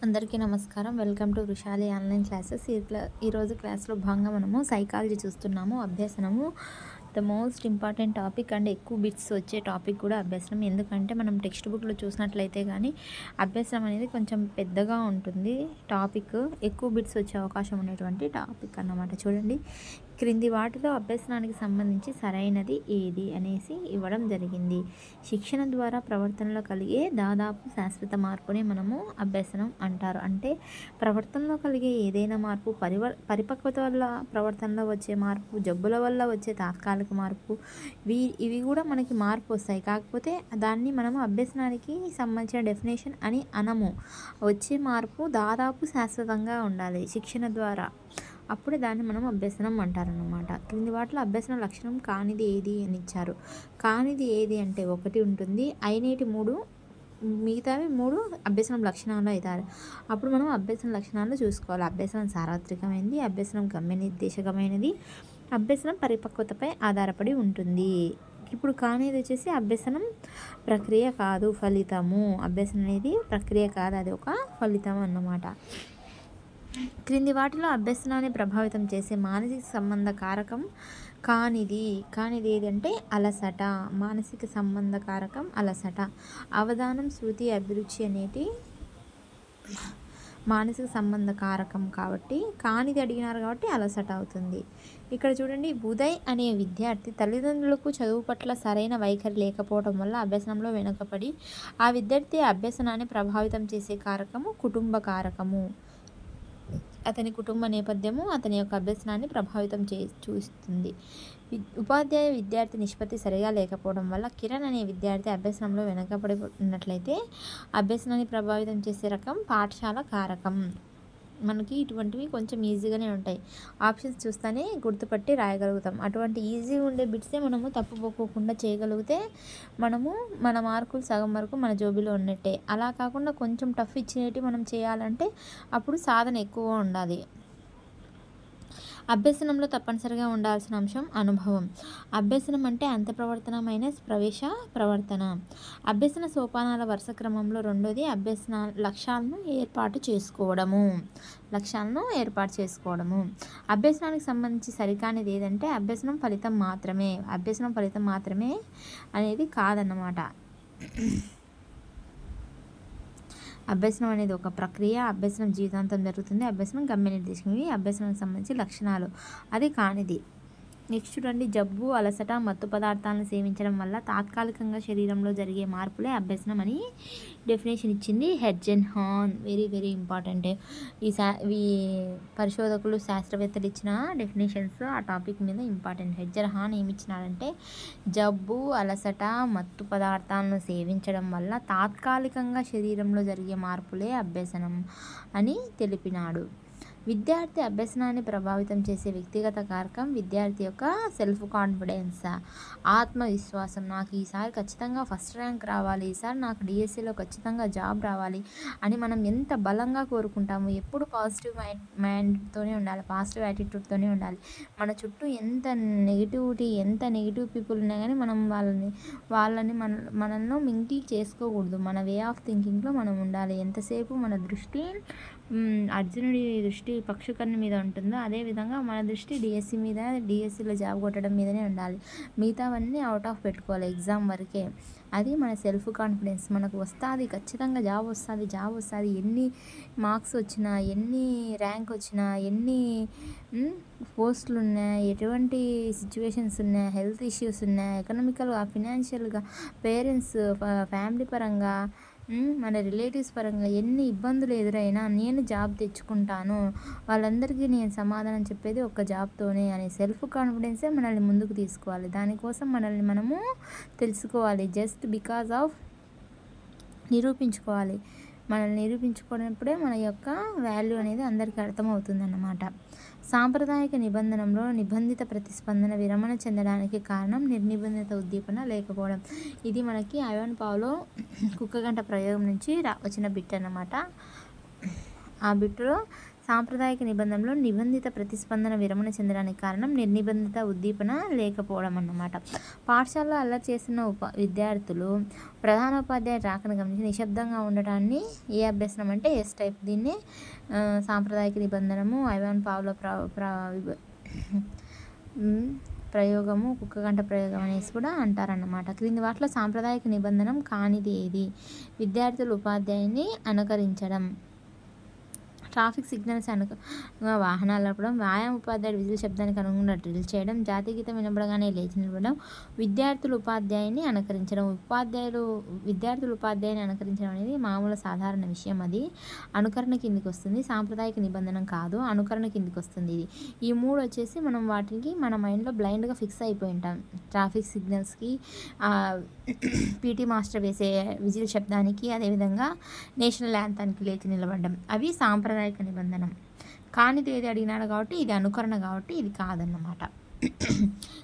అందరికీ నమస్కారం. Welcome to Vrushali online classes. ఈరోజు క్లాస్లో భాగంగా మనము సైకాలజీ చూస్తున్నాము. అభ్యసనము the most important topic and ఎక్కువ బిట్స్ వచ్చే టాపిక్ కూడా అభ్యసనం. ఎందుకంటే మనం టెక్స్ట్ బుక్లో చూసినట్లయితే కానీ అభ్యసనం అనేది కొంచెం పెద్దగా ఉంటుంది. టాపిక్ ఎక్కువ బిట్స్ వచ్చే అవకాశం ఉన్నటువంటి టాపిక్ అన్నమాట. చూడండి, క్రింది వాటిలో అభ్యసనానికి సంబంధించి సరైనది ఏది అనేసి ఇవ్వడం జరిగింది. శిక్షణ ద్వారా ప్రవర్తనలో కలిగే దాదాపు శాశ్వత మార్పునే మనము అభ్యసనం అంటారు. అంటే ప్రవర్తనలో కలిగే ఏదైనా మార్పు, పరిపక్వత వల్ల ప్రవర్తనలో వచ్చే మార్పు, జబ్బుల వల్ల వచ్చే తాత్కాలిక మార్పు, ఇవి కూడా మనకి మార్పు వస్తాయి. కాకపోతే దాన్ని మనము అభ్యసనానికి సంబంధించిన డెఫినేషన్ అని అనము. వచ్చే మార్పు దాదాపు శాశ్వతంగా ఉండాలి శిక్షణ ద్వారా, అప్పుడే దాన్ని మనం అభ్యసనం అంటారన్నమాట. క్రింది వాటిలో అభ్యసన లక్షణం కానిది ఏది అని ఇచ్చారు. కానిది ఏది అంటే ఒకటి ఉంటుంది, అయినేటి 3, మిగతావి 3 అభ్యసనం లక్షణాలు అవుతారు. అప్పుడు మనం అభ్యసన లక్షణాలు చూసుకోవాలి. అభ్యసనం సార్వత్రికమైనది, అభ్యసనం గమ్యనిర్దేశకమైనది, అభ్యసనం పరిపక్వతపై ఆధారపడి ఉంటుంది. ఇప్పుడు కానిది వచ్చేసి అభ్యసనం ప్రక్రియ కాదు, ఫలితము. అభ్యసనం అనేది ప్రక్రియ కాదు, అది ఒక ఫలితం అన్నమాట. క్రింది వాటిలో అభ్యసనాన్ని ప్రభావితం చేసే మానసిక సంబంధ కారకం కానిది ఏదంటే అలసట. మానసిక సంబంధ కారకం అలసట. అవధానం, శృతి, అభిరుచి అనేటి మానసిక సంబంధ కారకం కాబట్టి కానిది అడిగినారు కాబట్టి అలసట అవుతుంది. ఇక్కడ చూడండి, ఉదయ్ అనే విద్యార్థి తల్లిదండ్రులకు చదువు పట్ల సరైన వైఖరి లేకపోవడం వల్ల అభ్యసనంలో వెనుకబడి ఆ విద్యార్థి అభ్యసనాన్ని ప్రభావితం చేసే కారకము కుటుంబ కారకము. అతని కుటుంబ నేపథ్యము అతని యొక్క అభ్యసనాన్ని ప్రభావితం చూస్తుంది. ఉపాధ్యాయ విద్యార్థి నిష్పత్తి సరిగా లేకపోవడం వల్ల కిరణ్ అనే విద్యార్థి అభ్యసనంలో వెనకబడి ఉన్నట్లయితే అభ్యసనాన్ని ప్రభావితం చేసే రకం పాఠశాల కారకం. మనకి ఇటువంటివి కొంచెం ఈజీగానే ఉంటాయి. ఆప్షన్స్ చూస్తేనే గుర్తుపట్టి రాయగలుగుతాం. అటువంటి ఈజీగా ఉండే బిట్సే మనము తప్పుపోకోకుండా చేయగలిగితే మనము మన మార్కులు సగం వరకు మన జోబీలో ఉన్నట్టే. అలా కాకుండా కొంచెం టఫ్ ఇచ్చినట్టు మనం చేయాలంటే అప్పుడు సాధన ఎక్కువ ఉండాలి. అభ్యసనంలో తప్పనిసరిగా ఉండాల్సిన అంశం అనుభవం. అభ్యసనం అంటే అంతఃప్రవర్తన మైనస్ ప్రవేశ ప్రవర్తన. అభ్యసన సోపానాల వరుస క్రమంలో రెండోది అభ్యసన లక్ష్యాలను ఏర్పాటు చేసుకోవడము. అభ్యసనానికి సంబంధించి సరికానిది ఏదంటే అభ్యసనం ఫలితం మాత్రమే అనేది కాదన్నమాట. అభ్యసనం అనేది ఒక ప్రక్రియ. అభ్యసనం జీవితాంతం జరుగుతుంది. అభ్యసనం గమ్యనిర్దేశం. ఇవి అభ్యసనానికి సంబంధించి లక్షణాలు. అది కానిది. నెక్స్ట్ చూడండి, జబ్బు, అలసట, మత్తు పదార్థాలను సేవించడం వల్ల తాత్కాలికంగా శరీరంలో జరిగే మార్పులే అభ్యసనం అని డెఫినేషన్ ఇచ్చింది Hergenhahn. Very very important. ఈ పరిశోధకులు, శాస్త్రవేత్తలు ఇచ్చిన డెఫినేషన్స్ ఆ టాపిక్ మీద ఇంపార్టెంట్. హెడ్జెన్ హాన్ ఏమి ఇచ్చినారంటే జబ్బు, అలసట, మత్తు పదార్థాలను సేవించడం వల్ల తాత్కాలికంగా శరీరంలో జరిగే మార్పులే అభ్యసనం అని తెలిపినాడు. విద్యార్థి అభ్యసనాన్ని ప్రభావితం చేసే వ్యక్తిగత కారకం విద్యార్థి యొక్క సెల్ఫ్ కాన్ఫిడెన్స్, ఆత్మవిశ్వాసం. నాకు ఈసారి ఖచ్చితంగా ఫస్ట్ ర్యాంక్ రావాలి, ఈసారి నాకు డిఎస్సిలో ఖచ్చితంగా జాబ్ రావాలి అని మనం ఎంత బలంగా కోరుకుంటాము. ఎప్పుడు పాజిటివ్ మైండ్తోనే ఉండాలి, పాజిటివ్ యాటిట్యూడ్తోనే ఉండాలి. మన చుట్టూ ఎంత నెగిటివ్ పీపుల్ ఉన్నా కానీ మనం వాళ్ళని మనల్ని మింగిల్ చేసుకోకూడదు. మన వే ఆఫ్ థింకింగ్లో మనం ఉండాలి. ఎంతసేపు మన దృష్టి అర్జునుడి దృష్టి పక్షుకన్ను మీద ఉంటుందో అదేవిధంగా మన దృష్టి డిఎస్సిలో జాబ్ కొట్టడం మీదనే ఉండాలి. మిగతావన్నీ అవుట్ ఆఫ్ పెట్టుకోవాలి ఎగ్జామ్ వరకే. అది మన సెల్ఫ్ కాన్ఫిడెన్స్. మనకు వస్తుంది, ఖచ్చితంగా జాబ్ వస్తుంది. ఎన్ని మార్క్స్ వచ్చినా, ఎన్ని ర్యాంక్ వచ్చినా, ఎన్ని పోస్టులు ఉన్నా, ఎటువంటి సిచ్యువేషన్స్ ఉన్నా, హెల్త్ ఇష్యూస్ ఉన్నా, ఎకనామికల్గా, ఫినాన్షియల్గా, పేరెంట్స్, ఫ్యామిలీ పరంగా, మన రిలేటివ్స్ పరంగా ఎన్ని ఇబ్బందులు ఎదురైనా నేను జాబ్ తెచ్చుకుంటాను, వాళ్ళందరికీ నేను సమాధానం చెప్పేది ఒక జాబ్తోనే అనే సెల్ఫ్ కాన్ఫిడెన్సే మనల్ని ముందుకు తీసుకోవాలి. దానికోసం మనల్ని మనము తెలుసుకోవాలి. జస్ట్ బికాజ్ ఆఫ్ నిరూపించుకోవాలి. మనల్ని నిరూపించుకున్నప్పుడే మన యొక్క వాల్యూ అనేది అందరికీ అర్థమవుతుంది అన్నమాట. సాంప్రదాయిక నిబంధనలో నిబంధిత ప్రతిస్పందన విరమణ చెందడానికి కారణం నిర్నిబంధిత ఉద్దీపన లేకపోవడం. ఇది మనకి ఐవాన్ పావ్లో కుక్కగంట ప్రయోగం నుంచి వచ్చిన బిట్ అన్నమాట. ఆ బిట్లో సాంప్రదాయిక నిబంధనలో నిబంధిత ప్రతిస్పందన విరమణ చెందడానికి కారణం నిర్నిబంధిత ఉద్దీపన లేకపోవడం అన్నమాట. పాఠశాలలో అల్లరి చేస్తున్న విద్యార్థులు ప్రధానోపాధ్యాయుడు రాకను గమనించి నిశ్శబ్దంగా ఉండటాన్ని ఏ అభ్యసనం అంటే ఎస్ టైప్. దీన్ని సాంప్రదాయిక నిబంధనము, ఐవాన్ పావ్లో ప్రయోగము, కుక్కగంట ప్రయోగం అనేసి కూడా అంటారన్నమాట. క్రింది వాటిలో సాంప్రదాయిక నిబంధనం కానిది ఏది? విద్యార్థులు ఉపాధ్యాయుని అనుకరించడం, ట్రాఫిక్ సిగ్నల్స్ వాహనాలు నడపడం, వ్యాయామ ఉపాధ్యాయుడు విధుల శబ్దానికి అనుగుణంగా డ్రిల్ చేయడం, జాతీయ గీతం వినపడగానే లేచి నిలబడడం, విద్యార్థులు ఉపాధ్యాయుని అనుకరించడం. విద్యార్థులు ఉపాధ్యాయుని అనుకరించడం అనేది మామూలు సాధారణ విషయం. అది అనుకరణ కిందికి వస్తుంది, సాంప్రదాయిక నిబంధన కాదు, అనుకరణ కిందికి వస్తుంది. ఇది ఈ మూడు వచ్చేసి మనం వాటికి మన మైండ్లో బ్లైండ్గా ఫిక్స్ అయిపోయి ఉంటాం. ట్రాఫిక్ సిగ్నల్స్కి, పీటీ మాస్టర్ వేసే విజిల్ శబ్దానికి, అదేవిధంగా నేషనల్ యాంథాన్కి లేచి నిలబడడం, అవి సాంప్రదాయిక నిబంధన. కానిది ఏది అడిగినాడు కాబట్టి ఇది అనుకరణ, కాబట్టి ఇది కాదన్నమాట.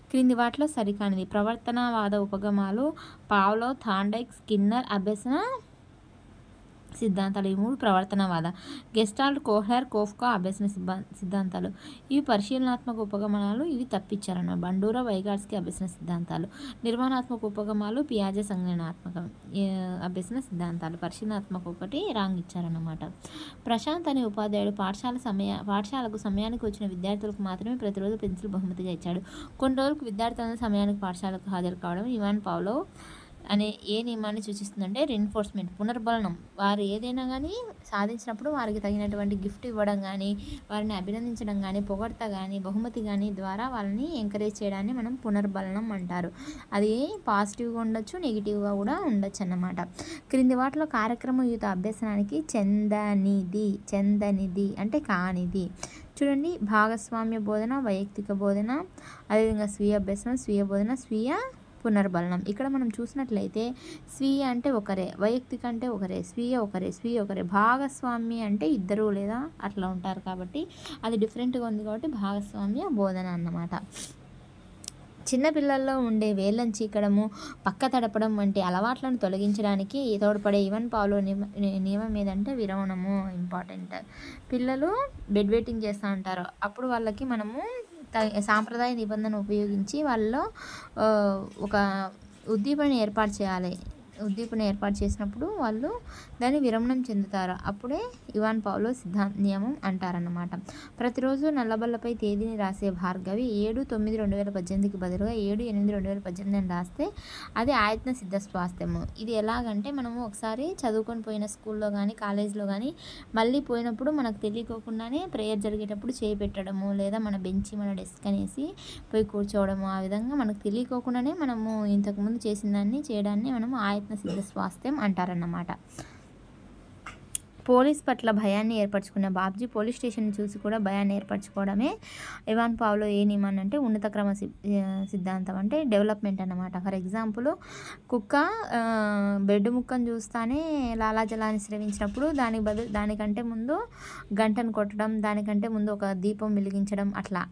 క్రింది వాటిలో సరికానిది? ప్రవర్తనవాద ఉపగమాలు, పావ్లో, థాండైక్, స్కిన్నర్ అభ్యసన సిద్ధాంతాలు. ఈ మూడు ప్రవర్తనవాద. గెస్టాల్ట్, కోహ్లర్, కోఫ్కా అభ్యసన సిద్ధాంతాలు. ఇవి పరిశీలనాత్మక ఉపగమనాలు, ఇవి తప్పించారన్నమాట. బండూరా, వైగాట్స్కి అభ్యసన సిద్ధాంతాలు. నిర్మాణాత్మక ఉపగమాలు, పియాజే సంజ్ఞానాత్మక అభ్యసన సిద్ధాంతాలు. పరిశీలనాత్మక ఒకటి రాంగ్ ఇచ్చారన్నమాట. ప్రశాంత్ అనే ఉపాధ్యాయుడు పాఠశాలకు సమయానికి వచ్చిన విద్యార్థులకు మాత్రమే ప్రతిరోజు పెన్సిల్ బహుమతిగా ఇచ్చాడు. కొన్ని రోజులకు విద్యార్థులను సమయానికి పాఠశాలకు హాజరు కావడం ఇవాన్ పావ్లో అనే ఏ నియమాన్ని సూచిస్తుందంటే రీఎన్ఫోర్స్మెంట్, పునర్బలనం. వారు ఏదైనా కానీ సాధించినప్పుడు వారికి తగినటువంటి గిఫ్ట్ ఇవ్వడం కానీ, వారిని అభినందించడం కానీ, పొగడ్త కానీ, బహుమతి కానీ ద్వారా వాళ్ళని ఎంకరేజ్ చేయడాన్ని మనం పునర్బలనం అంటారు. అది పాజిటివ్గా ఉండొచ్చు, నెగిటివ్గా కూడా ఉండొచ్చు అన్నమాట. క్రింది వాటిలో కార్యక్రమయుత అభ్యసనానికి చెందనిది అంటే కానిది. చూడండి, భాగస్వామ్య బోధన, వైయక్తిక బోధన, అదేవిధంగా స్వీయ అభ్యసనం, స్వీయ బోధన, స్వీయ పునర్బలనం. ఇక్కడ మనం చూసినట్లయితే స్వీయ అంటే ఒకరే, వైయక్తిక అంటే ఒకరే, స్వీయ ఒకరే. భాగస్వామ్య అంటే ఇద్దరు లేదా అట్లా ఉంటారు కాబట్టి అది డిఫరెంట్గా ఉంది కాబట్టి భాగస్వామ్య బోధన అన్నమాట. చిన్నపిల్లల్లో ఉండే వేళ్ళను చీకడము, పక్క తడపడం వంటి అలవాట్లను తొలగించడానికి తోడ్పడే ఇవాన్ పావ్లో నియమం ఏదంటే విరమణము ఇంపార్టెంట్. పిల్లలు బెడ్ వెయిటింగ్ చేస్తూ ఉంటారు, అప్పుడు వాళ్ళకి మనము సాంప్రదాయ నిబంధన ఉపయోగించి వాళ్ళలో ఒక ఉద్దీపన ఏర్పాటు చేయాలి. ఉద్దీపన ఏర్పాటు చేసినప్పుడు వాళ్ళు దాన్ని విరమణం చెందుతారు. అప్పుడే ఇవాన్ పావ్లో నియమం అంటారన్నమాట. ప్రతిరోజు నల్లబల్లపై తేదీని రాసే భార్గవి 7/9/2018కి బదులుగా 7/8/2018 అని రాస్తే అది ఆయత్న సిద్ధ స్వాస్థ్యము. ఇది ఎలాగంటే మనము ఒకసారి చదువుకొని పోయిన స్కూల్లో కానీ కాలేజీలో కానీ మళ్ళీ పోయినప్పుడు మనకు తెలియకోకుండానే ప్రేయర్ జరిగేటప్పుడు చేయి పెట్టడము, లేదా మన బెంచి మన డెస్క్ అనేసి పోయి కూర్చోవడము, ఆ విధంగా మనకు తెలియకోకుండానే మనము ఇంతకుముందు చేసిన దాన్ని చేయడాన్ని మనము ఆయత్న సిద్ధ స్వాస్థ్యం అంటారన్నమాట. పోలీస్ పట్ల భయాన్ని ఏర్పరచుకున్న బాబ్జీ పోలీస్ స్టేషన్ చూసి కూడా భయాన్ని ఏర్పరచుకోవడమే ఇవాన్ పావ్లో ఏ నియమం అంటే ఉన్నత క్రమ సిద్ధాంతం అంటే డెవలప్మెంట్ అన్నమాట. ఫర్ ఎగ్జాంపుల్, కుక్క బెడ్ ముక్కను చూస్తానే లాలాజలాన్ని స్రవించినప్పుడు దానికంటే ముందు గంటను కొట్టడం, దానికంటే ముందు ఒక దీపం వెలిగించడం, అట్లా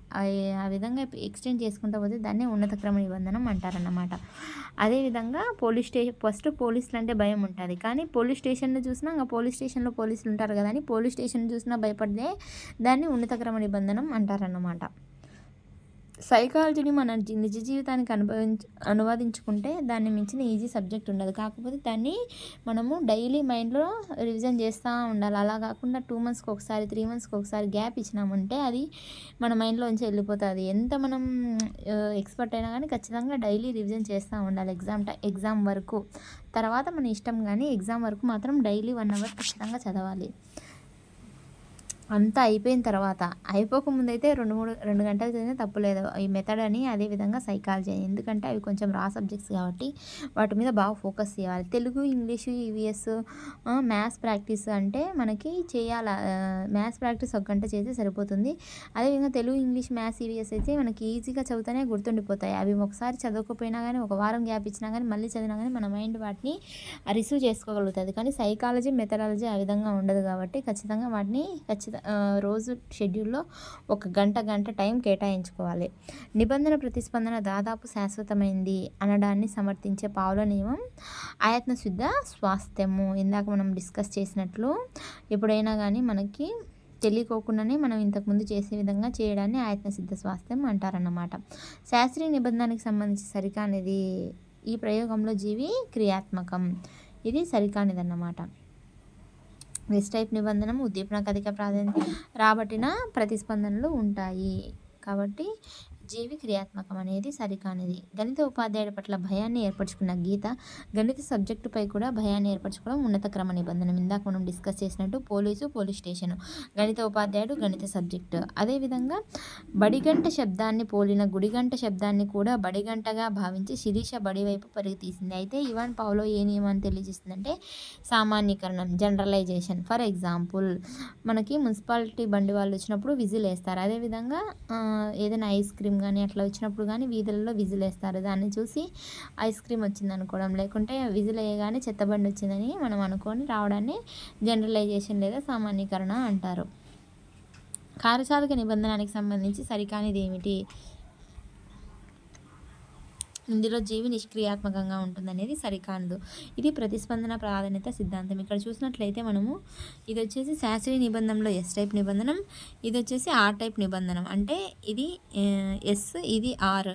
ఆ విధంగా ఎక్స్టెండ్ చేసుకుంటూ పోతే దాన్ని ఉన్నత క్రమ నిబంధనం అంటారన్నమాట. అదేవిధంగా ఫస్ట్ పోలీసులు అంటే భయం ఉంటుంది, కానీ పోలీస్ స్టేషన్ను చూసినా ఇంకా పోలీస్ స్టేషన్లో పోలీసులు ఉంటారు కదా అని పోలీస్ స్టేషన్ చూసినా భయపడితే దాన్ని ఉన్నత క్రమ నిబంధనం అంటారన్నమాట. సైకాలజీని మన నిజ జీవితానికి అనువాదించుకుంటే దాన్ని మించిన ఈజీ సబ్జెక్ట్ ఉండదు. కాకపోతే దాన్ని మనము డైలీ మైండ్లో రివిజన్ చేస్తూ ఉండాలి. అలా కాకుండా 2 మంత్స్కి ఒకసారి 3 మంత్స్కి ఒకసారి గ్యాప్ ఇచ్చినామంటే అది మన మైండ్లోంచి వెళ్ళిపోతుంది. ఎంత మనం ఎక్స్పర్ట్ అయినా కానీ ఖచ్చితంగా డైలీ రివిజన్ చేస్తూ ఉండాలి ఎగ్జామ్ వరకు. తర్వాత మన ఇష్టం, కానీ ఎగ్జామ్ వరకు మాత్రం డైలీ 1 అవర్ ఖచ్చితంగా చదవాలి. అంతా అయిపోయిన తర్వాత, అయిపోకముందైతే 2 గంటలు చదివినా తప్పులేదు. ఈ మెథడ్ అని, అదేవిధంగా సైకాలజీ అని, ఎందుకంటే అవి కొంచెం రా సబ్జెక్ట్స్ కాబట్టి వాటి మీద బాగా ఫోకస్ చేయాలి. Telugu, English, EVS, maths practice అంటే మనకి చేయాలి. మ్యాథ్స్ ప్రాక్టీస్ 1 గంట చేస్తే సరిపోతుంది. అదేవిధంగా తెలుగు, ఇంగ్లీష్, మ్యాథ్స్, ఈవీఎస్ అయితే మనకి ఈజీగా చదివితేనే గుర్తుండిపోతాయి. అవి ఒకసారి చదవకపోయినా కానీ, ఒక వారం గ్యాప్ ఇచ్చినా కానీ, మళ్ళీ చదివినా కానీ మన మైండ్ వాటిని రిసీవ్ చేసుకోగలుగుతుంది. కానీ సైకాలజీ, మెథడాలజీ ఆ విధంగా ఉండదు కాబట్టి ఖచ్చితంగా వాటిని రోజు షెడ్యూల్లో 1 గంట టైం కేటాయించుకోవాలి. నిబంధన ప్రతిస్పందన దాదాపు శాశ్వతమైంది అనడాన్ని సమర్థించే పావ్లో నియమం ఆయత్న శుద్ధ స్వాస్థ్యము. ఇందాక మనం డిస్కస్ చేసినట్లు ఎప్పుడైనా కానీ మనకి తెలియకోకుండానే మనం ఇంతకుముందు చేసే విధంగా చేయడాన్ని ఆయత్న సిద్ధ స్వాస్థ్యం అంటారన్నమాట. శాస్త్రీయ నిబంధనకి సంబంధించి సరికానిది ఈ ప్రయోగంలో జీవి క్రియాత్మకం, ఇది సరికానిదన్నమాట. ఎస్ టైప్ నిబంధన ఉద్దీపనకు అధిక ప్రాధాన్యత రాబట్టిన ప్రతిస్పందనలు ఉంటాయి కాబట్టి జీవి క్రియాత్మకం అనేది సరికానిది. గణిత ఉపాధ్యాయుడి పట్ల భయాన్ని ఏర్పరచుకున్న గీత గణిత సబ్జెక్టుపై కూడా భయాన్ని ఏర్పరచుకోవడం ఉన్నత క్రమ నిబంధన. ఇందాక మనం డిస్కస్ చేసినట్టు పోలీసు, పోలీస్ స్టేషను, గణిత ఉపాధ్యాయుడు, గణిత సబ్జెక్టు. అదేవిధంగా బడిగంట శబ్దాన్ని పోలిన గుడిగంట శబ్దాన్ని కూడా బడిగంటగా భావించి శిరీష బడి వైపు పరుగు తీసింది. అయితే ఇవాన్ పావ్లో ఏ నియమాన్ని తెలియజేస్తుందంటే సామాన్యీకరణం, జనరలైజేషన్. ఫర్ ఎగ్జాంపుల్ మనకి మున్సిపాలిటీ బండి వాళ్ళు వచ్చినప్పుడు విజిల్ వేస్తారు. అదేవిధంగా ఏదైనా ఐస్ క్రీమ్ కానీ అట్లా వచ్చినప్పుడు కానీ వీధులలో విజిల్ వేస్తారు. దాన్ని చూసి ఐస్ క్రీమ్ వచ్చింది అనుకోవడం, లేకుంటే విజిల్ వేయగానే చెత్తబండి వచ్చిందని మనం అనుకొని రావడాన్ని జనరలైజేషన్ లేదా సామాన్యీకరణ అంటారు. కార్యసాధక నిబంధనకి సంబంధించి సరికానిది ఏమిటి? ఇందులో జీవి నిష్క్రియాత్మకంగా ఉంటుందనేది సరికానదు. ఇది ప్రతిస్పందన ప్రాధాన్యత సిద్ధాంతం. ఇక్కడ చూసినట్లయితే మనము ఇది వచ్చేసి శాస్త్రీయ నిబంధనలో ఎస్ టైప్ నిబంధనం, ఇది వచ్చేసి ఆర్ టైప్ నిబంధనం. అంటే ఇది ఎస్, ఇది ఆర్.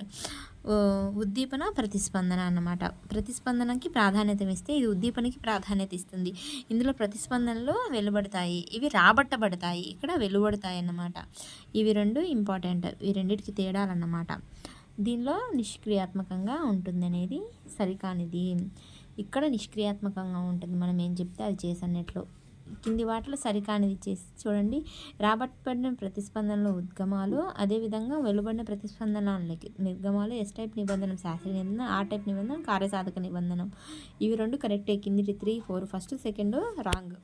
ఉద్దీపన ప్రతిస్పందన అన్నమాట. ప్రతిస్పందనకి ప్రాధాన్యత ఇస్తే ఇది ఉద్దీపనకి ప్రాధాన్యత ఇస్తుంది. ఇందులో ప్రతిస్పందనలు వెలువడతాయి, ఇవి రాబట్టబడతాయి, ఇక్కడ వెలువడతాయి అన్నమాట. ఇవి రెండు ఇంపార్టెంట్, ఈ రెండింటికి తేడాలన్నమాట. దీనిలో నిష్క్రియాత్మకంగా ఉంటుంది అనేది సరికానిది. ఇక్కడ నిష్క్రియాత్మకంగా ఉంటుంది, మనం ఏం చెప్తే అది చేసన్నట్లు. కింది వాటిలో సరికానిది చేసి చూడండి. రాబట్టబడిన ప్రతిస్పందనలో ఉద్గమాలు, అదేవిధంగా వెలువడిన ప్రతిస్పందనలకి నిర్గమాలు. ఎస్ టైప్ నిబంధన శాస్త్రీయ నిబంధన, ఆర్ టైప్ నిబంధన కార్యసాధక నిబంధనం. ఇవి రెండు కరెక్టే. కింది 3, 4 ఫస్ట్, సెకండ్ రాంగ్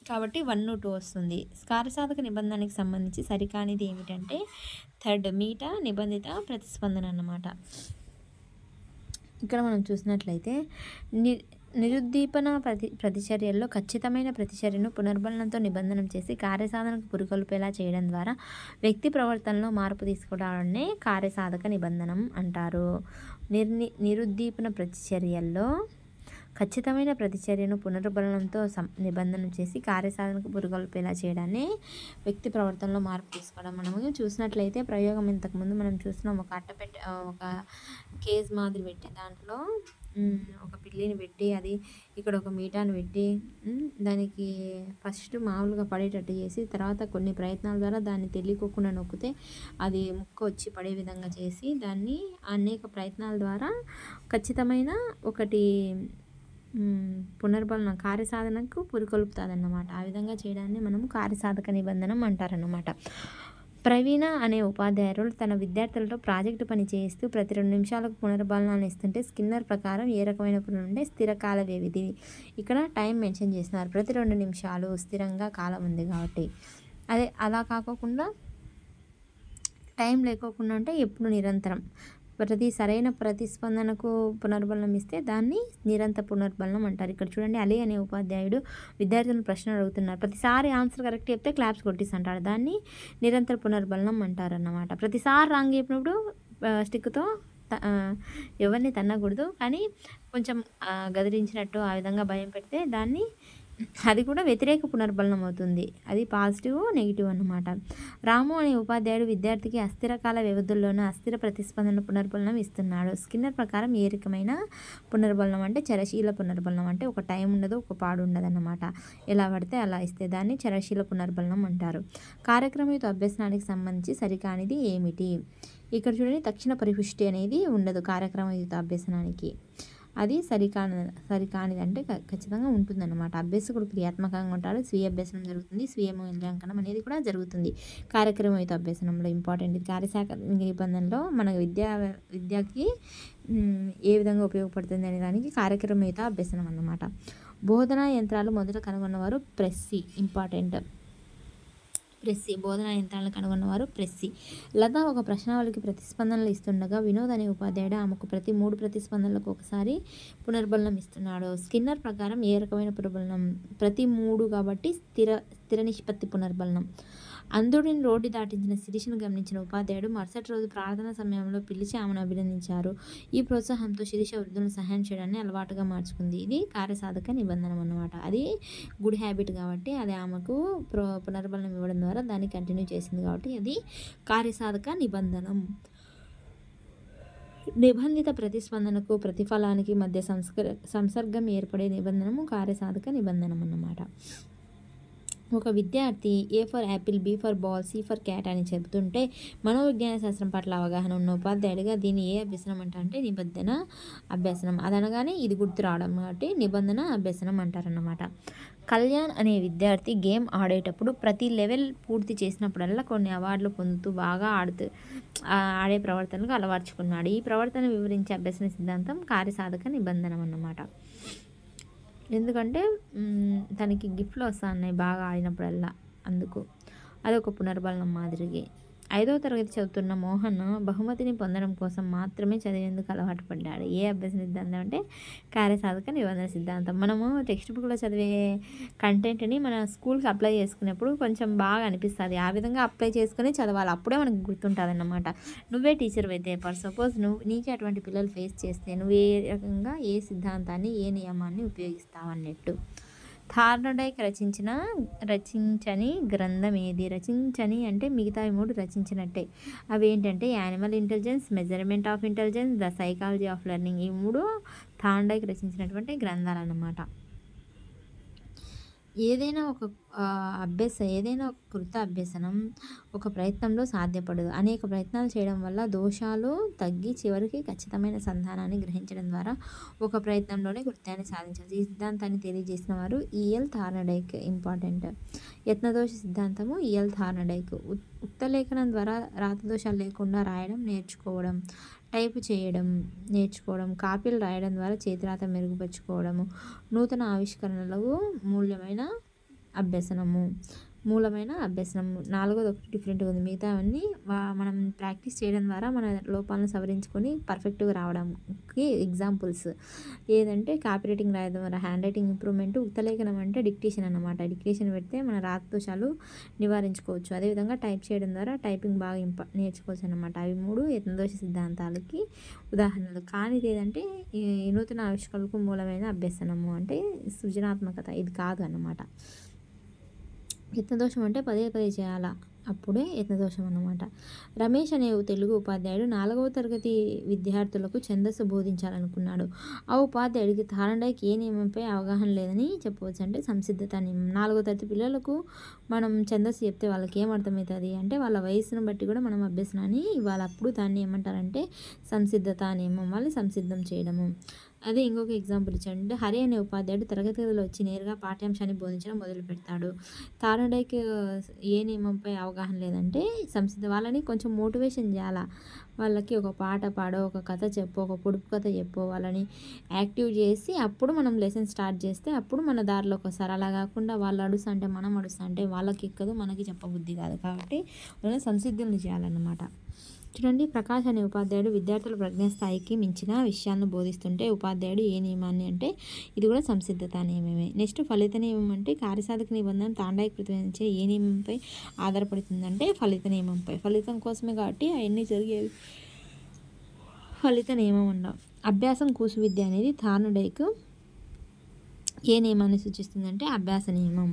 కాబట్టి 1, 2 వస్తుంది. కార్యసాధక నిబంధనకి సంబంధించి సరికానిది ఏమిటంటే థర్డ్ మీట నిబంధిత ప్రతిస్పందన అన్నమాట. ఇక్కడ మనం చూసినట్లయితే నిరుద్దీపన ప్రతిచర్యల్లో ఖచ్చితమైన ప్రతిచర్యను పునర్బలనంతో నిబంధనం చేసి కార్యసాధనకు పురికొల్పేలా చేయడం ద్వారా వ్యక్తి ప్రవర్తనలో మార్పు తీసుకురావడాన్ని కార్యసాధక నిబంధనం అంటారు. నిరుద్దీపన ప్రతిచర్యల్లో ఖచ్చితమైన ప్రతిచర్యను పునర్బలనంతో నిబంధన చేసి కార్యసాధనకు పురికొల్పేలా చేయడాన్ని వ్యక్తి ప్రవర్తనలో మార్పు తీసుకోవడం. మనము చూసినట్లయితే ప్రయోగం ఇంతకుముందు మనం చూసినాం. ఒక కేజ్ మాదిరి పెట్టి దాంట్లో ఒక పిల్లిని పెట్టి అది ఇక్కడ ఒక మీటాను పెట్టి దానికి ఫస్ట్ మామూలుగా పడేటట్టు చేసి తర్వాత కొన్ని ప్రయత్నాల ద్వారా దాన్ని తెలియకోకుండా నొక్కితే అది ముక్క వచ్చి పడే విధంగా చేసి దాన్ని అనేక ప్రయత్నాల ద్వారా ఖచ్చితమైన ఒకటి పునర్బలన కార్యసాధనకు పురికొల్పుతుందన్నమాట. ఆ విధంగా చేయడాన్ని మనం కార్యసాధక నిబంధనం అంటారన్నమాట. ప్రవీణ అనే ఉపాధ్యాయులు తన విద్యార్థులతో ప్రాజెక్టు పని చేయిస్తూ ప్రతి 2 నిమిషాలకు పునర్బలనాన్ని ఇస్తుంటే స్కిన్నర్ ప్రకారం ఏ రకమైన పునరుండే స్థిరకాల వ్యవధి. ఇక్కడ టైం మెన్షన్ చేస్తున్నారు. ప్రతి 2 నిమిషాలు స్థిరంగా కాలం ఉంది కాబట్టి. అదే అలా కాకోకుండా టైం లేకోకుండా ఉంటే ఎప్పుడు నిరంతరం సరైన ప్రతిస్పందనకు పునర్బలనం ఇస్తే దాన్ని నిరంతర పునర్బలనం అంటారు. ఇక్కడ చూడండి, అలీ అనే ఉపాధ్యాయుడు విద్యార్థులను ప్రశ్నలు అడుగుతున్నారు. ప్రతిసారి ఆన్సర్ కరెక్ట్ చెప్తే క్లాప్స్ కొట్టిస్తుంటాడు. దాన్ని నిరంతర పునర్బలనం అంటారు అన్నమాట. ప్రతిసారి రాంగ్ చెప్పినప్పుడు స్టిక్తో ఎవరిని తన్నకూడదు, కానీ కొంచెం గదిరించినట్టు ఆ విధంగా భయం పెడితే దాన్ని అది కూడా వ్యతిరేక పునర్బలనం అవుతుంది. అది పాజిటివ్, నెగిటివ్ అన్నమాట. రాము అనే ఉపాధ్యాయుడు విద్యార్థికి అస్థిర కాల వ్యవధుల్లోనూ అస్థిర ప్రతిస్పందన పునర్బలనం ఇస్తున్నాడు. స్కిన్నర్ ప్రకారం ఏ రకమైన పునర్బలనం అంటే చరశీల పునర్బలనం. అంటే ఒక టైం ఉండదు, ఒక పాడు ఉండదు అన్నమాట. ఎలా పడితే అలా ఇస్తే దాన్ని చరశీల పునర్బలనం అంటారు. కార్యక్రమయుత అభ్యసనానికి సంబంధించి సరికానిది ఏమిటి? ఇక్కడ చూడండి, తక్షణ పరిపుష్టి అనేది ఉండదు కార్యక్రమయుత అభ్యసనానికి. అది సరికానిది అంటే ఖచ్చితంగా ఉంటుందన్నమాట. అభ్యాసకుడు క్రియాత్మకంగా ఉంటాడు, స్వీయ అభ్యసనం జరుగుతుంది, స్వీయ మూల్యాంకనం అనేది కూడా జరుగుతుంది కార్యక్రమయుత అభ్యసనంలో. ఇంపార్టెంట్ ఇది. కార్యశాఖ నిబంధనలో మన విద్యకి ఏ విధంగా ఉపయోగపడుతుంది అనే దానికి కార్యక్రమయుత అభ్యసనం అన్నమాట. బోధనా యంత్రాలు మొదట కనుగొన్నవారు ప్రెస్సీ. ఇంపార్టెంట్. ప్రెస్సీ బోధనా యంత్రాలను కనుగొన్నవారు ప్రెస్సీ. లత ఒక ప్రశ్నావళికి ప్రతిస్పందనలు ఇస్తుండగా వినోద్ అనే ఉపాధ్యాయుడు ఆమెకు ప్రతి 3 ప్రతిస్పందనలకు ఒకసారి పునర్బలనం ఇస్తున్నాడు. స్కిన్నర్ ప్రకారం ఏ రకమైన పునర్బలనం? ప్రతి 3 కాబట్టి స్థిర నిష్పత్తి పునర్బలనం. అంధుడిని రోడ్డు దాటించిన శిరీషను గమనించిన ఉపాధ్యాయుడు మరుసటి రోజు ప్రార్థన సమయంలో పిలిచి ఆమెను అభినందించారు. ఈ ప్రోత్సాహంతో శిరీష వృద్ధులను సహాయం చేయడాన్ని అలవాటుగా మార్చుకుంది. ఇది కార్యసాధక నిబంధనం అన్నమాట. అది గుడ్ హ్యాబిట్ కాబట్టి అది ఆమెకు పునర్బలం ఇవ్వడం ద్వారా దాన్ని కంటిన్యూ చేసింది కాబట్టి అది కార్యసాధక నిబంధనం. నిబంధిత ప్రతిస్పందనకు ప్రతిఫలానికి మధ్య సంసర్గం ఏర్పడే నిబంధనము కార్యసాధక నిబంధనం అన్నమాట. ఒక విద్యార్థి A for apple, B for ball, C for cat అని చెబుతుంటే మనోవిజ్ఞాన శాస్త్రం పట్ల అవగాహన ఉన్న ఉపాధ్యాయుడిగా దీన్ని ఏ అభ్యసనం అంటే నిబంధన అభ్యసనం. అదనగానే ఇది గుర్తు రావడం కాబట్టి నిబంధన అభ్యసనం అంటారన్నమాట. కళ్యాణ్ అనే విద్యార్థి గేమ్ ఆడేటప్పుడు ప్రతి లెవెల్ పూర్తి చేసినప్పుడల్లా కొన్ని అవార్డులు పొందుతూ బాగా ఆడే ప్రవర్తనకు అలవర్చుకున్నాడు. ఈ ప్రవర్తన వివరించే అభ్యసన సిద్ధాంతం కార్యసాధక నిబంధనం అన్నమాట. ఎందుకంటే తనకి గిఫ్ట్లు వస్తున్నాయి బాగా ఆడినప్పుడల్లా, అందుకు అదొక పునర్బలం మాదిరిగా. 5వ తరగతి చదువుతున్న మోహన్ బహుమతిని పొందడం కోసం మాత్రమే చదివేందుకు అలవాటు పడ్డాడు. ఏ అభ్యసన సిద్ధాంతం అంటే కార్యసాధక నిబంధన సిద్ధాంతం. మనము టెక్స్ట్ బుక్లో చదివే కంటెంట్ని మన స్కూల్కి అప్లై చేసుకునేప్పుడు కొంచెం బాగా అనిపిస్తుంది. ఆ విధంగా అప్లై చేసుకుని చదవాలి, అప్పుడే మనకు గుర్తుంటుంది అన్నమాట. నువ్వే టీచర్ అయితే ఫర్ సపోజ్ నీకే అటువంటి పిల్లలు ఫేస్ చేస్తే నువ్వు ఏ రకంగా ఏ సిద్ధాంతాన్ని ఏ నియమాన్ని ఉపయోగిస్తావు అన్నట్టు. థార్నడైక్ రచించని గ్రంథం ఏది? రచించని అంటే మిగతా 3 రచించినట్టే. అవి ఏంటంటే animal intelligence, measurement of intelligence, the psychology of learning. ఈ 3 థార్నడైక్ రచించినటువంటి గ్రంథాలు అన్నమాట. ఏదైనా ఒక కృత అభ్యసనం ఒక ప్రయత్నంలో సాధ్యపడదు. అనేక ప్రయత్నాలు చేయడం వల్ల దోషాలు తగ్గి చివరికి ఖచ్చితమైన సంధానాన్ని గ్రహించడం ద్వారా ఒక ప్రయత్నంలోనే కృత్యాన్ని సాధించాలి. ఈ సిద్ధాంతాన్ని తెలియజేసిన వారు ఈఎల్ థార్నడైక్. ఇంపార్టెంట్. యత్నదోష సిద్ధాంతము ఈఎల్ థార్నడైక్. ఉక్తలేఖనం ద్వారా రాతదోషాలు లేకుండా రాయడం నేర్చుకోవడం, టైప్ చేయడం నేర్చుకోవడం, కాపీలు రాయడం ద్వారా చేతిరాత మెరుగుపరుచుకోవడము, నూతన ఆవిష్కరణలకు మూలమైన అభ్యసనము. 4వది ఒకటి డిఫరెంట్గా ఉంది. మిగతా అన్నీ మనం ప్రాక్టీస్ చేయడం ద్వారా మన లోపాలను సవరించుకొని పర్ఫెక్ట్గా రావడానికి ఎగ్జాంపుల్స్ ఏదంటే కాపీ రైటింగ్ రాయడం ద్వారా హ్యాండ్ రైటింగ్ ఇంప్రూవ్మెంట్, ఉక్తలేఖనం అంటే డిక్టేషన్ అన్నమాట. డిక్టేషన్ పెడితే మన రాతదోషాలు నివారించుకోవచ్చు. అదేవిధంగా టైప్ చేయడం ద్వారా టైపింగ్ బాగా నేర్చుకోవచ్చు అన్నమాట. అవి 3 యత్నదోష సిద్ధాంతాలకి ఉదాహరణలు. కానీ ఏదంటే ఈ నూతన ఆవిష్కరణకు మూలమైన అభ్యసనము అంటే సృజనాత్మకత, ఇది కాదు అన్నమాట. యత్నదోషం అంటే పదే చేయాలా, అప్పుడే యత్నదోషం అన్నమాట. రమేష్ అనే తెలుగు ఉపాధ్యాయుడు 4వ తరగతి విద్యార్థులకు ఛందస్సు బోధించాలనుకున్నాడు. ఆ ఉపాధ్యాయుడికి థార్నడైక్ ఏ నియమంపై అవగాహన లేదని చెప్పవచ్చు. అంటే సంసిద్ధత నియమం. 4వ తరగతి పిల్లలకు మనం ఛందస్సు చెప్తే వాళ్ళకి ఏమర్థమవుతుంది అంటే వాళ్ళ వయసును బట్టి కూడా మనం అభ్యసనాన్ని ఇవ్వాలి. అప్పుడు దాన్ని ఏమంటారంటే సంసిద్ధత నియమం, వాళ్ళని సంసిద్ధం చేయడము. అదే ఇంకొక ఎగ్జాంపుల్ ఇచ్చాడంటే హరి అనే ఉపాధ్యాయుడు తరగతి గదిలో వచ్చి నేరుగా పాఠ్యాంశాన్ని బోధించడం మొదలు పెడతాడు. థార్నడైక్ ఏ నియమంపై అవగాహన లేదంటే వాళ్ళని కొంచెం మోటివేషన్ చేయాలా. వాళ్ళకి ఒక పాట పాడో, ఒక కథ చెప్పో, ఒక పొడుపు కథ చెప్పో వాళ్ళని యాక్టివ్ చేసి అప్పుడు మనం లెసన్ స్టార్ట్ చేస్తే అప్పుడు మన దారిలోకి వస్తారు. అలా కాకుండా వాళ్ళు అడుస్తుంటే మనం అడుస్తుంటే వాళ్ళకి ఎక్కదు, మనకి చెప్పబుద్ధి కాదు. కాబట్టి వాళ్ళని సంసిద్ధుల్ని చేయాలన్నమాట. చూడండి, ప్రకాష్ అనే ఉపాధ్యాయుడు విద్యార్థుల ప్రజ్ఞాస్థాయికి మించిన విషయాలను బోధిస్తుంటే ఉపాధ్యాయుడు ఏ నియమాన్ని అంటే ఇది కూడా సంసిద్ధత నియమమే. నెక్స్ట్ ఫలిత నియమం అంటే కార్యసాధక నిబంధన థార్నడైక్ ప్రతిపాదించే ఏ నియమంపై ఆధారపడుతుందంటే ఫలిత నియమంపై. ఫలితం కోసమే కాబట్టి అవన్నీ జరిగేవి ఫలిత నియమం అన్నాం. అభ్యాసం కూసు విద్య అనేది థార్నడైక్ ఏ నియమాన్ని సూచిస్తుందంటే అభ్యాస నియమం.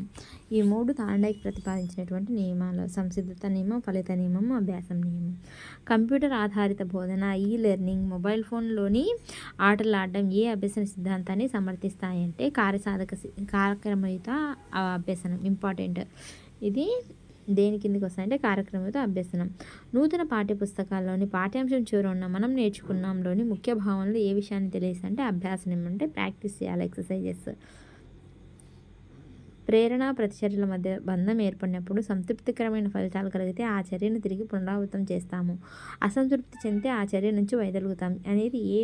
ఈ 3 థార్నడైక్ ప్రతిపాదించినటువంటి నియమాలు: సంసిద్ధత నియమం, ఫలిత నియమం, అభ్యాసం నియమం. కంప్యూటర్ ఆధారిత బోధన, ఈ లెర్నింగ్, మొబైల్ ఫోన్లోని ఆటలు ఆడడం ఏ అభ్యసన సిద్ధాంతాన్ని సమర్థిస్తాయంటే కార్యక్రమయుత అభ్యసనం. ఇంపార్టెంట్. ఇది దేని కిందకి వస్తాయంటే కార్యక్రమయుత అభ్యసనం. నూతన పాఠ్యపుస్తకాల్లోని పాఠ్యాంశం చివర ఉన్న మనం నేర్చుకున్నాంలోని ముఖ్య భావనలు ఏ విషయాన్ని తెలియజేస్తాయంటే అభ్యాసనం అంటే ప్రాక్టీస్ చేయాలి, ఎక్సర్సైజెస్. ప్రేరణ ప్రతిచర్యల మధ్య బంధం ఏర్పడినప్పుడు సంతృప్తికరమైన ఫలితాలు కలిగితే ఆ చర్యను తిరిగి పునరావృతం చేస్తాము. అసంతృప్తి చెందితే ఆ చర్య నుంచి వైదొలుగుతాం అనేది ఏ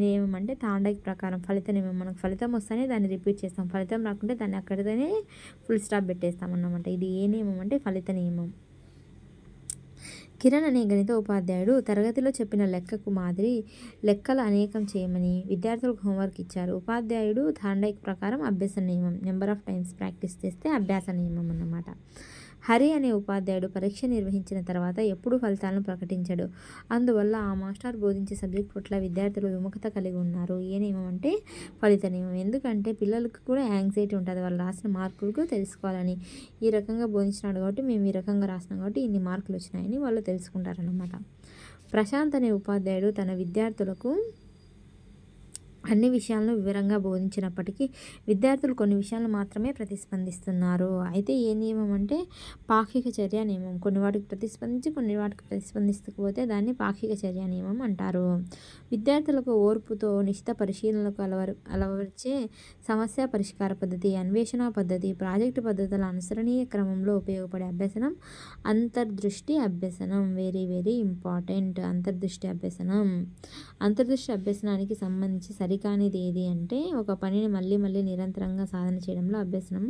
నియమం అంటే థార్నడైక్ ప్రకారం ఫలిత నియమం. మనకు ఫలితం వస్తేనే దాన్ని రిపీట్ చేస్తాం, ఫలితం రాకుంటే దాన్ని అక్కడితోనే ఫుల్ స్టాప్ పెట్టేస్తాం అన్నమాట. ఇది ఏ నియమం అంటే ఫలిత నియమం. కిరణ్ అనే గణిత ఉపాధ్యాయుడు తరగతిలో చెప్పిన లెక్కకు మాదిరి లెక్కలు అనేకం చేయమని విద్యార్థులకు హోంవర్క్ ఇచ్చారు. ఉపాధ్యాయుడు థార్నడైక్ ప్రకారం అభ్యాస నియమం నెంబర్ ఆఫ్ టైమ్స్ ప్రాక్టీస్ చేస్తే అభ్యాస నియమం అన్నమాట. హరి అనే ఉపాధ్యాయుడు పరీక్ష నిర్వహించిన తర్వాత ఎప్పుడూ ఫలితాలను ప్రకటించడు. అందువల్ల ఆ మాస్టర్ బోధించే సబ్జెక్ట్ పట్ల విద్యార్థులు విముఖత కలిగి ఉన్నారు. ఏ నియమం అంటే ఫలిత నియమం. ఎందుకంటే పిల్లలకు కూడా యాంగ్జైటీ ఉంటుంది వాళ్ళు రాసిన మార్కులకు తెలుసుకోవాలని. ఈ రకంగా బోధించినాడు కాబట్టి మేము ఈ రకంగా రాసినాం కాబట్టి ఇన్ని మార్కులు వచ్చినాయని వాళ్ళు తెలుసుకుంటారన్నమాట. ప్రశాంత్ అనే ఉపాధ్యాయుడు తన విద్యార్థులకు అన్ని విషయాలను వివరంగా బోధించినప్పటికీ విద్యార్థులు కొన్ని విషయాలు మాత్రమే ప్రతిస్పందిస్తున్నారు. అయితే ఏ నియమం అంటే పాక్షిక చర్య నియమం. కొన్ని వాటికి ప్రతిస్పందించి కొన్ని వాటికి ప్రతిస్పందించకపోతే దాన్ని పాక్షిక చర్య నియమం అంటారు. విద్యార్థులకు ఓర్పుతో నిశిత పరిశీలనలకు అలవర్చే సమస్య పరిష్కార పద్ధతి, అన్వేషణ పద్ధతి, ప్రాజెక్టు పద్ధతుల అనుసరణీయ క్రమంలో ఉపయోగపడే అభ్యసనం అంతర్దృష్టి అభ్యసనం. Very very important. అంతర్దృష్టి అభ్యసనం. అంతర్దృష్టి అభ్యసనానికి సంబంధించి సరికానిది ఏది అంటే ఒక పనిని మళ్ళీ మళ్ళీ నిరంతరంగా సాధన చేయడంలో అభ్యసనం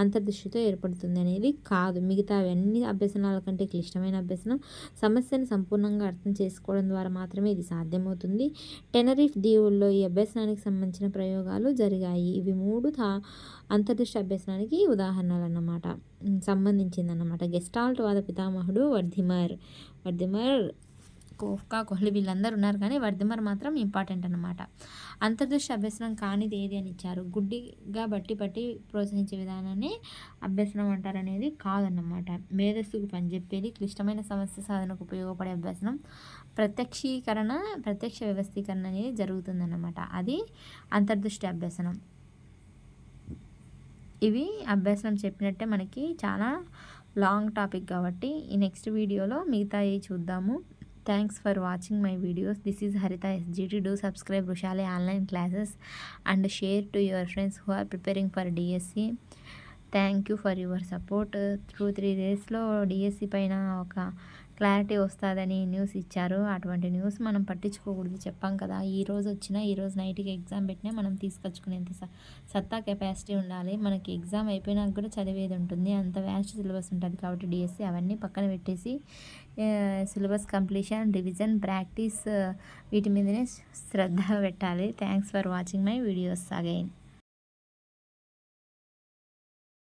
అంతర్దృష్టితో ఏర్పడుతుంది అనేది కాదు. మిగతా అన్ని అభ్యసనాల కంటే క్లిష్టమైన అభ్యసనం. సమస్యను సంపూర్ణంగా అర్థం చేసుకోవడం ద్వారా మాత్రమే ఇది సాధ్యమవుతుంది. టెనరిఫ్ దీవుల్లో ఈ అభ్యసనానికి సంబంధించిన ప్రయోగాలు జరిగాయి. ఇవి 3 అంతర్దృష్టి అభ్యసనానికి ఉదాహరణలు అన్నమాట, సంబంధించిందన్నమాట. గెస్టాల్ట్ వాద పితామహుడు వర్ధిమర్, కోఫ్కా, కోహ్లీ వీళ్ళందరూ ఉన్నారు కానీ వర్ధిమర్ మాత్రం ఇంపార్టెంట్ అన్నమాట. అంతర్దృష్టి అభ్యసనం కానిది ఏది అని ఇచ్చారు. గుడ్డిగా బట్టి ప్రోత్సహించే విధానాన్ని అభ్యసనం అంటారనేది కాదన్నమాట. మేధస్సుకు పనిచెప్పేది, క్లిష్టమైన సమస్య సాధనకు ఉపయోగపడే అభ్యసనం, ప్రత్యక్ష వ్యవస్థీకరణ అనేది జరుగుతుందన్నమాట. అది అంతర్దృష్టి అభ్యసనం. ఇవి అభ్యసనం చెప్పినట్టే మనకి చాలా లాంగ్ టాపిక్ కాబట్టి ఈ నెక్స్ట్ వీడియోలో మిగతాయి చూద్దాము. Thanks for watching my videos. This is Harita SGT. Do subscribe Rushale online classes and share to your friends who are preparing for DSC. Thank you for your support. 2-3 డేస్లో DSC పైన ఒక clarity వస్తుందని news ఇచ్చారు. అటువంటి news మనం పట్టించుకోకూడదు, చెప్పాం కదా. ఈరోజు నైట్కి ఎగ్జామ్ పెట్టినా మనం తీసుకొచ్చుకునేంత సత్తా కెపాసిటీ ఉండాలి. మనకి ఎగ్జామ్ అయిపోయినాక కూడా చదివేది ఉంటుంది, అంత వ్యాస్ట్ సిలబస్ ఉంటుంది. కాబట్టి డిఎస్సి అవన్నీ పక్కన పెట్టేసి సిలబస్ కంప్లీషన్, రివిజన్, ప్రాక్టీస్ వీటి మీదనే శ్రద్ధ పెట్టాలి. Thanks for watching my videos again.